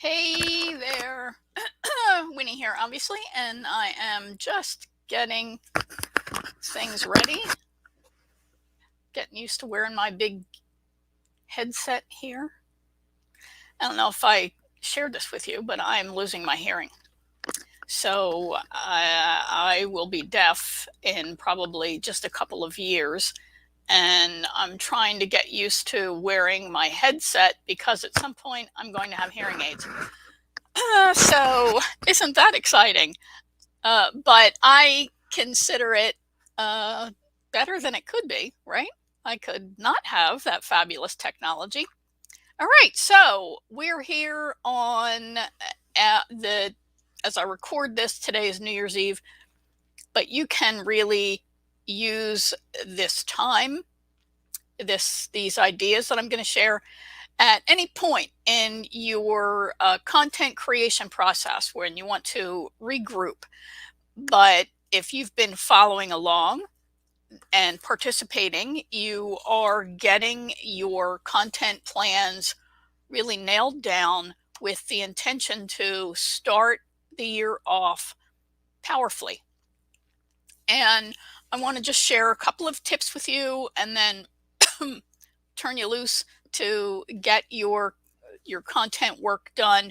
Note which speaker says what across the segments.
Speaker 1: Hey there, Winnie here, obviously, and I am just getting things ready, getting used to wearing my big headset here. I don't know if I shared this with you, but I'm losing my hearing. So I will be deaf in probably just a couple of years, and I'm trying to get used to wearing my headset because at some point I'm going to have hearing aids. So isn't that exciting? But I consider it better than it could be, right? I could not have that fabulous technology. All right, so we're here on as I record this, today is New Year's Eve, but you can really use this time, these ideas that I'm going to share at any point in your content creation process when you want to regroup. But if you've been following along and participating, you are getting your content plans really nailed down with the intention to start the year off powerfully. And I want to just share a couple of tips with you and then turn you loose to get your content work done.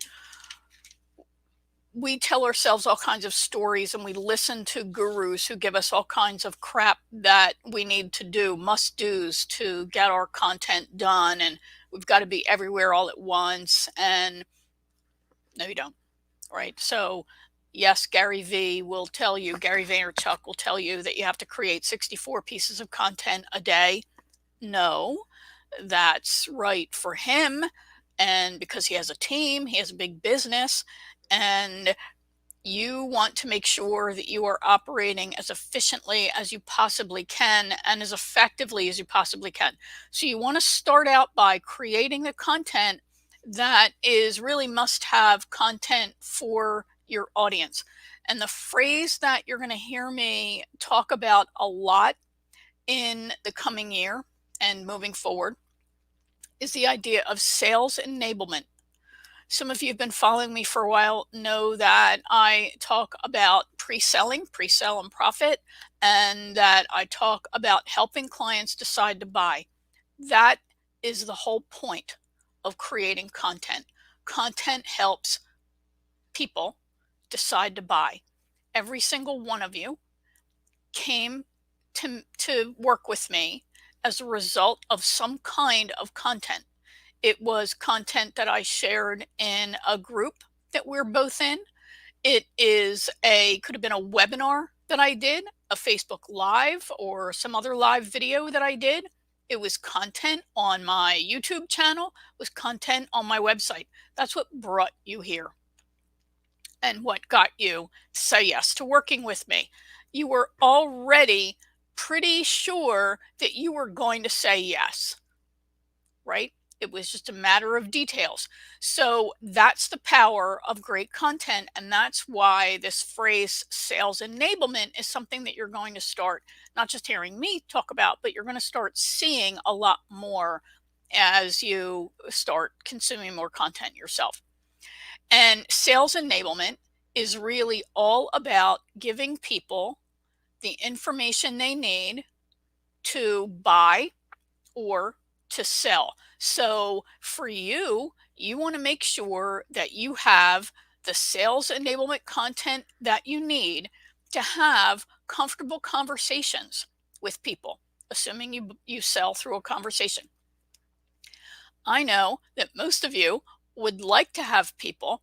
Speaker 1: We tell ourselves all kinds of stories and we listen to gurus who give us all kinds of crap that we need to do, must do's to get our content done. And we've got to be everywhere all at once. And no, you don't. Right. So, yes, Gary Vaynerchuk will tell you that you have to create 64 pieces of content a day. No, that's right for him. And because he has a team, he has a big business, and you want to make sure that you are operating as efficiently as you possibly can and as effectively as you possibly can. So you want to start out by creating the content that is really must-have content for your audience. And the phrase that you're going to hear me talk about a lot in the coming year and moving forward is the idea of sales enablement. Some of you have been following me for a while know that I talk about pre-selling, pre-sell and profit, and that I talk about helping clients decide to buy. That is the whole point of creating content. Content helps people decide to buy. Every single one of you came to work with me as a result of some kind of content. It was content that I shared in a group that we're both in. It could have been a webinar that I did, a Facebook Live, or some other live video that I did. It was content on my YouTube channel, it was content on my website. That's what brought you here and what got you to say yes to working with me. You were already pretty sure that you were going to say yes, right? It was just a matter of details. So that's the power of great content. And that's why this phrase sales enablement is something that you're going to start not just hearing me talk about, but you're going to start seeing a lot more as you start consuming more content yourself. And sales enablement is really all about giving people the information they need to buy or to sell. So for you, you want to make sure that you have the sales enablement content that you need to have comfortable conversations with people, assuming you sell through a conversation. I know that most of you would like to have people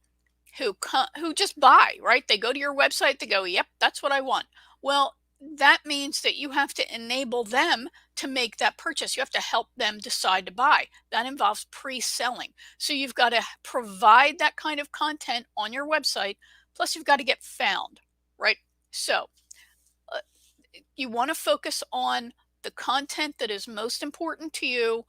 Speaker 1: who just buy, right? They go to your website, they go, yep, that's what I want. Well, that means that you have to enable them to make that purchase. You have to help them decide to buy. That involves pre-selling. So you've got to provide that kind of content on your website. Plus, you've got to get found, right? So you want to focus on the content that is most important to you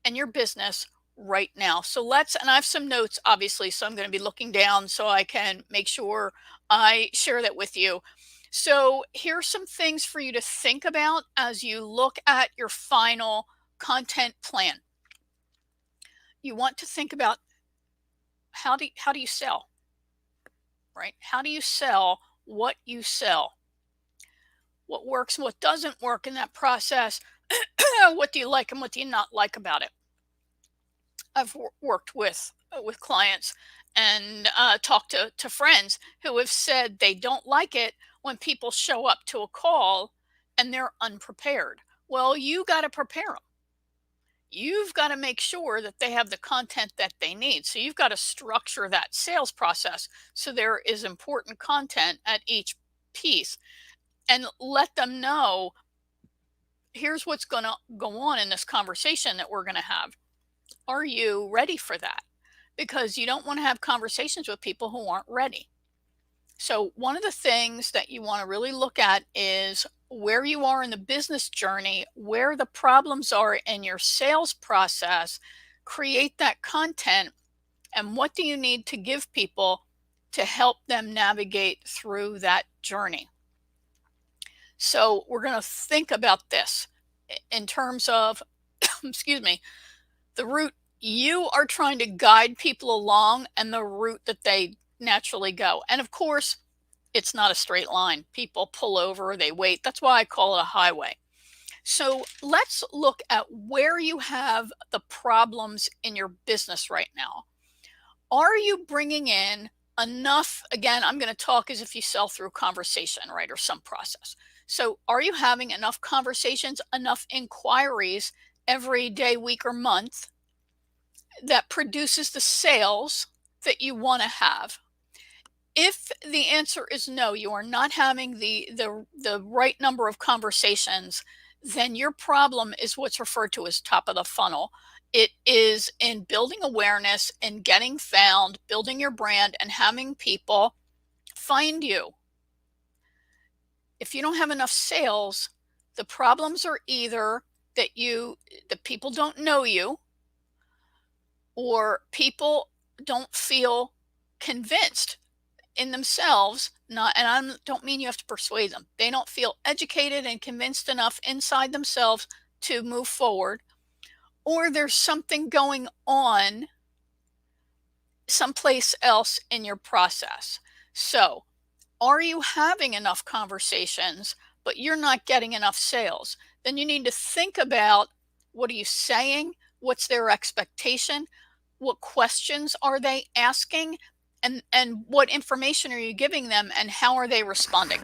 Speaker 1: and your business right now. So and I have some notes, obviously, so I'm going to be looking down so I can make sure I share that with you. So here's some things for you to think about as you look at your final content plan. You want to think about how do you sell, right? How do you sell what you sell? What works and what doesn't work in that process? What do you like and what do you not like about it? I've worked with clients and talked to friends who have said they don't like it when people show up to a call and they're unprepared. Well, you got to prepare them. You've got to make sure that they have the content that they need. So you've got to structure that sales process so there is important content at each piece, and let them know, here's what's going to go on in this conversation that we're going to have. Are you ready for that? Because you don't want to have conversations with people who aren't ready. So, one of the things that you want to really look at is where you are in the business journey, where the problems are in your sales process. Create that content, and what do you need to give people to help them navigate through that journey. So, we're going to think about this in terms of, excuse me, the route you are trying to guide people along and the route that they naturally go. And of course, it's not a straight line. People pull over, they wait. That's why I call it a highway. So let's look at where you have the problems in your business right now. Are you bringing in enough? Again, I'm going to talk as if you sell through conversation, right, or some process. So are you having enough conversations, enough inquiries every day, week, or month that produces the sales that you want to have? If the answer is no, you are not having the right number of conversations, then your problem is what's referred to as top of the funnel. It is in building awareness and getting found, building your brand, and having people find you. If you don't have enough sales, the problems are either that the people don't know you, or people don't feel convinced in themselves. Not, and I don't mean you have to persuade them. They don't feel educated and convinced enough inside themselves to move forward, or there's something going on someplace else in your process. So, are you having enough conversations, but you're not getting enough sales? Then you need to think about, what are you saying? What's their expectation? What questions are they asking? And what information are you giving them, and how are they responding?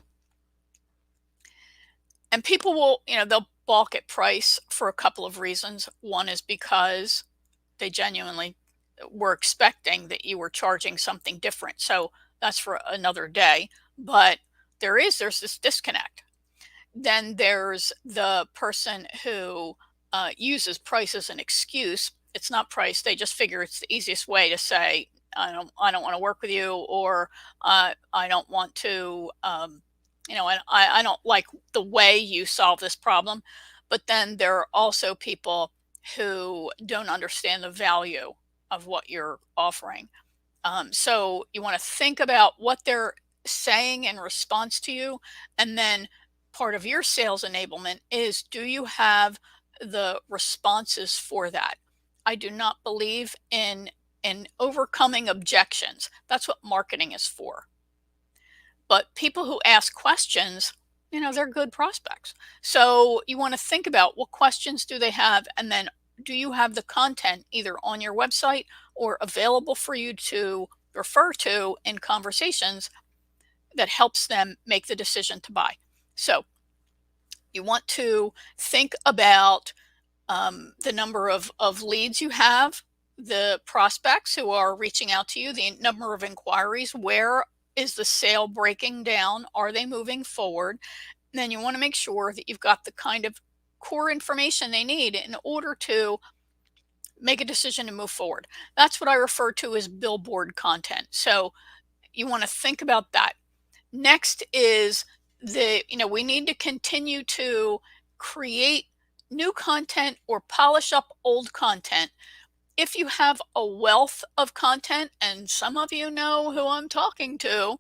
Speaker 1: And people will, they'll balk at price for a couple of reasons. One is because they genuinely were expecting that you were charging something different. So that's for another day. But there's this disconnect. Then there's the person who uses price as an excuse. It's not price. They just figure it's the easiest way to say, I don't want to work with you, or I don't want to, and I don't like the way you solve this problem. But then there are also people who don't understand the value of what you're offering. So you want to think about what they're saying in response to you. And then part of your sales enablement is, do you have the responses for that? I do not believe in overcoming objections. That's what marketing is for. But people who ask questions, they're good prospects. So you want to think about, what questions do they have, and then do you have the content either on your website or available for you to refer to in conversations that helps them make the decision to buy. So you want to think about the number of leads you have, the prospects who are reaching out to you, the number of inquiries, where is the sale breaking down? Are they moving forward? And then you want to make sure that you've got the kind of core information they need in order to make a decision to move forward. That's what I refer to as billboard content. So you want to think about that. Next is we need to continue to create new content or polish up old content. If you have a wealth of content, and some of you know who I'm talking to,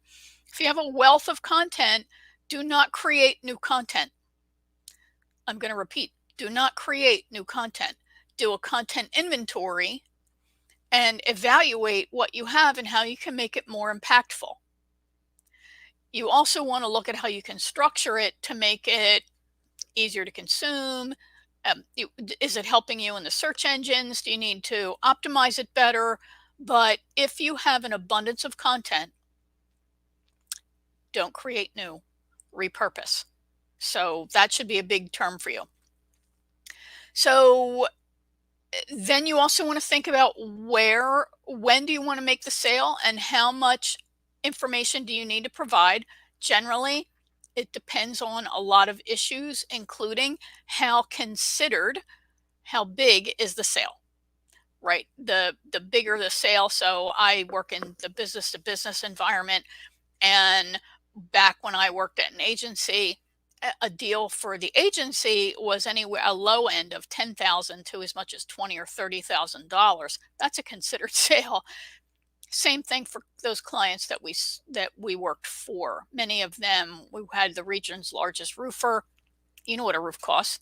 Speaker 1: if you have a wealth of content, do not create new content. I'm going to repeat, do not create new content. Do a content inventory and evaluate what you have and how you can make it more impactful. You also want to look at how you can structure it to make it easier to consume. Is it helping you in the search engines? Do you need to optimize it better? But if you have an abundance of content, don't create new, repurpose. So that should be a big term for you. So then you also want to think about when do you want to make the sale and how much information do you need to provide. Generally, it depends on a lot of issues, including how big is the sale, right? The bigger the sale. So I work in the business to business environment, and back when I worked at an agency, a deal for the agency was anywhere a low end of 10,000 to as much as 20 or $30,000. That's a considered sale. Same thing for those clients that we worked for. Many of them, we had the region's largest roofer. You know what a roof costs?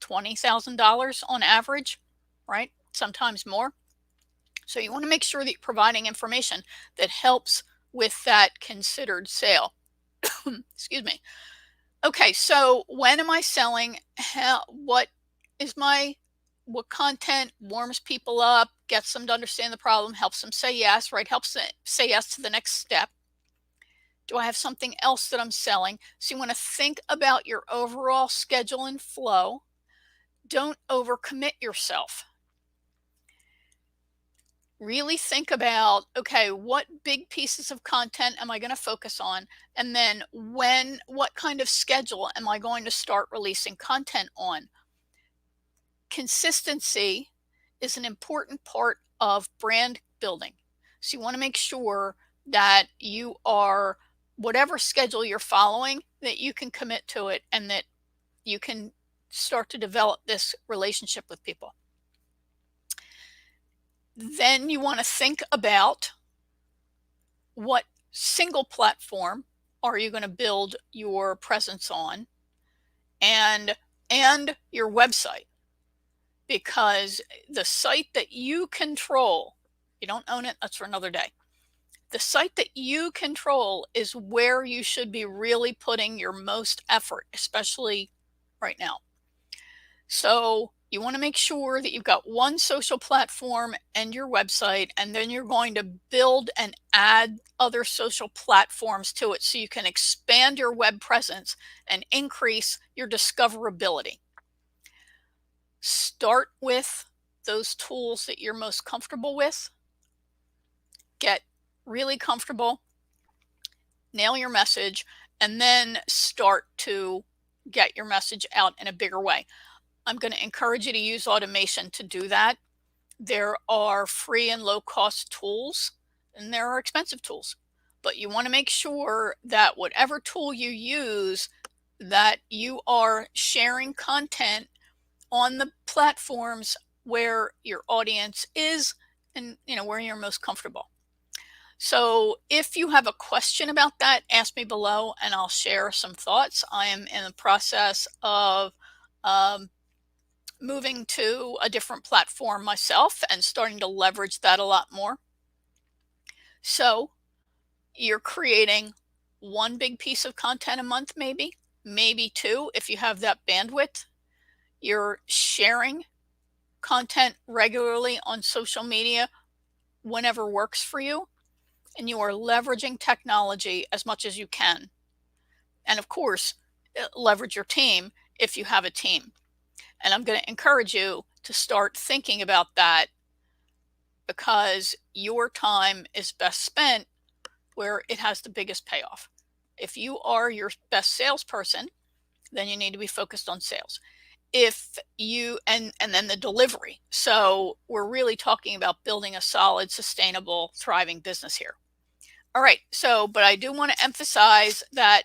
Speaker 1: $20,000 on average, right? Sometimes more. So you want to make sure that you're providing information that helps with that considered sale. Excuse me. Okay, so when am I selling? What content warms people up, gets them to understand the problem, helps them say yes, right? Helps them say yes to the next step. Do I have something else that I'm selling? So you want to think about your overall schedule and flow. Don't overcommit yourself. Really think about, okay, what big pieces of content am I going to focus on? And then what kind of schedule am I going to start releasing content on? Consistency is an important part of brand building. So you want to make sure that you are, whatever schedule you're following, that you can commit to it and that you can start to develop this relationship with people. Then you want to think about what single platform are you going to build your presence on, and your website, because the site that you control, you don't own it, that's for another day. The site that you control is where you should be really putting your most effort, especially right now. So you want to make sure that you've got one social platform and your website, and then you're going to build and add other social platforms to it so you can expand your web presence and increase your discoverability. Start with those tools that you're most comfortable with. Get really comfortable, nail your message, and then start to get your message out in a bigger way. I'm going to encourage you to use automation to do that. There are free and low cost tools, and there are expensive tools, but you want to make sure that whatever tool you use, that you are sharing content on the platforms where your audience is and where you're most comfortable. So if you have a question about that, ask me below and I'll share some thoughts. I am in the process of moving to a different platform myself and starting to leverage that a lot more. So you're creating one big piece of content a month, maybe two if you have that bandwidth. You're sharing content regularly on social media whenever works for you, and you are leveraging technology as much as you can. And of course, leverage your team if you have a team. And I'm going to encourage you to start thinking about that, because your time is best spent where it has the biggest payoff. If you are your best salesperson, then you need to be focused on sales. If you, and then the delivery. So we're really talking about building a solid, sustainable, thriving business here. All right. So, but I do want to emphasize that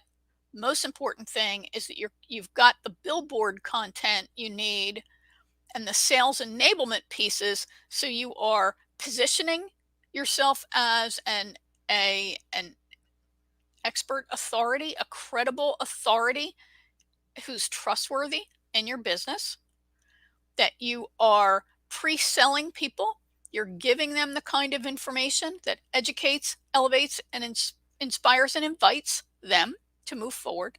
Speaker 1: most important thing is that you've got the billboard content you need and the sales enablement pieces, so you are positioning yourself as an expert authority, a credible authority who's trustworthy in your business, that you are pre-selling people You're giving them the kind of information that educates, elevates, and inspires and invites them to move forward.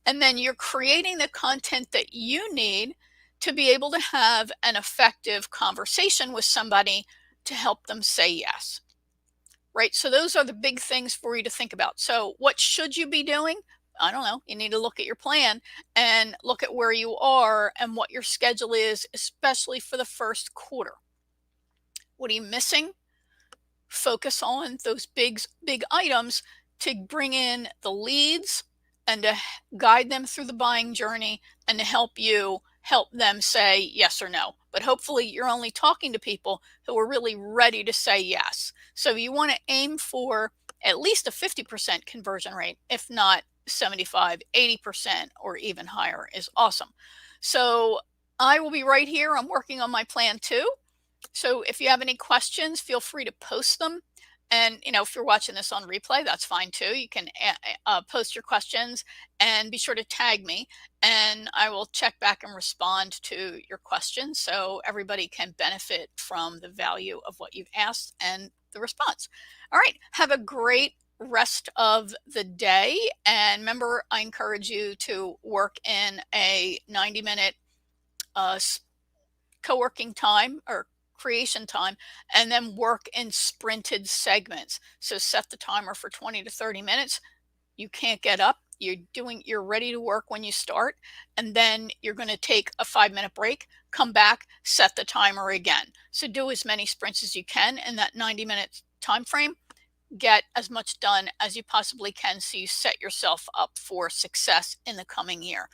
Speaker 1: And then you're creating the content that you need to be able to have an effective conversation with somebody to help them say yes. Right? So those are the big things for you to think about. So what should you be doing? I don't know. You need to look at your plan and look at where you are and what your schedule is, especially for the first quarter. What are you missing? Focus on those big items to bring in the leads and to guide them through the buying journey and to help them say yes or no. But hopefully you're only talking to people who are really ready to say yes. So you want to aim for at least a 50% conversion rate, if not 75, 80%, or even higher is awesome. So I will be right here. I'm working on my plan too. So if you have any questions, feel free to post them. And, if you're watching this on replay, that's fine too. You can post your questions and be sure to tag me, and I will check back and respond to your questions so everybody can benefit from the value of what you've asked and the response. All right. Have a great rest of the day. And remember, I encourage you to work in a 90-minute co-working time or creation time, and then work in sprinted segments. So set the timer for 20 to 30 minutes. You can't get up. You're ready to work when you start, and then you're going to take a 5-minute break, come back, set the timer again. So do as many sprints as you can in that 90-minute time frame. Get as much done as you possibly can so you set yourself up for success in the coming year.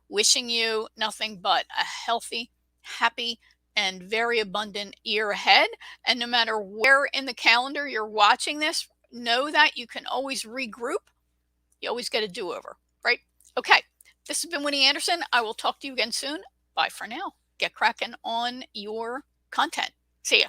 Speaker 1: Wishing you nothing but a healthy, happy, and very abundant year ahead. And no matter where in the calendar you're watching this, know that you can always regroup. You always get a do-over, right? Okay, this has been Winnie Anderson. I will talk to you again soon. Bye for now. Get cracking on your content. See ya.